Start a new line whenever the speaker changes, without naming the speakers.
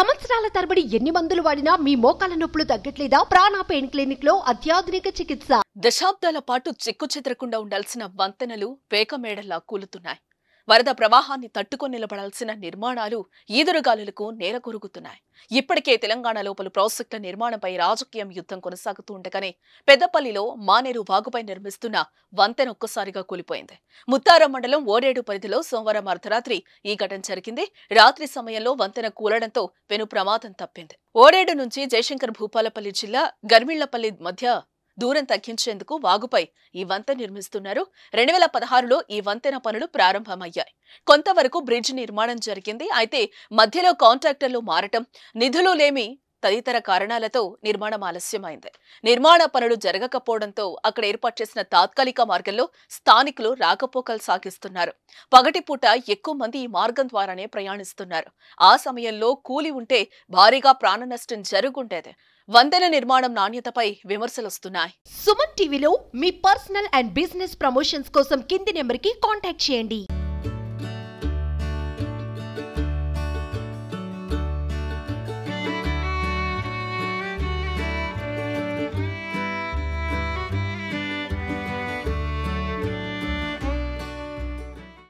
సంవత్సరాల తరబడి ఎన్ని మందులు వాడినా మీ మోకాల నొప్పులు తగ్గట్లేదా? ప్రాణ పెయిన్ క్లినిక్ లో అత్యాధునిక చికిత్స.
దశాబ్దాల పాటు చెక్కుచెదరకుండా ఉండాల్సిన వంతెనలు పేకమేడల్లా కూలుతున్నాయి. వరద ప్రవాహాన్ని తట్టుకొని నిలబడాల్సిన నిర్మాణాలు ఈదురుగాలులకు నేలకొరుగుతున్నాయి. ఇప్పటికే తెలంగాణలో పలు ప్రాజెక్టుల నిర్మాణంపై రాజకీయం యుద్ధం కొనసాగుతూ ఉండగానే పెద్దపల్లిలో మానేరు వాగుపై నిర్మిస్తున్న వంతెన ఒక్కసారిగా కూలిపోయింది. ముత్తారం మండలం ఓడేడు పరిధిలో సోమవారం అర్ధరాత్రి ఈ ఘటన జరిగింది. రాత్రి సమయంలో వంతెన కూలడంతో పెను ప్రమాదం తప్పింది. ఓడేడు నుంచి జయశంకర్ భూపాలపల్లి జిల్లా గర్మిళ్లపల్లి మధ్య దూరం తగ్గించేందుకు వాగుపై ఈ వంతెన నిర్మిస్తున్నారు. 2016లో ఈ వంతెన పనులు ప్రారంభమయ్యాయి. కొంతవరకు బ్రిడ్జ్ నిర్మాణం జరిగింది. అయితే మధ్యలో కాంట్రాక్టర్లు మారటం, నిధులు లేమి తదితర కారణాలతో నిర్మాణం ఆలస్యమైంది. నిర్మాణ పనులు జరగకపోవడంతో అక్కడ ఏర్పాటు చేసిన తాత్కాలిక మార్గంలో స్థానికులు రాకపోకలు సాగిస్తున్నారు. పగటిపూట ఎక్కువ మంది ఈ మార్గం ద్వారానే ప్రయాణిస్తున్నారు. ఆ సమయంలో కూలి ఉంటే భారీగా ప్రాణ నష్టం జరుగుండేది. వంతెన నిర్మాణం నాణ్యతపై విమర్శలొస్తున్నాయి.
సుమన్ టీవీలో మీ పర్సనల్ అండ్ బిజినెస్ ప్రమోషన్స్ కోసం కింది నెంబర్కి కాంటాక్ట్ చేయండి.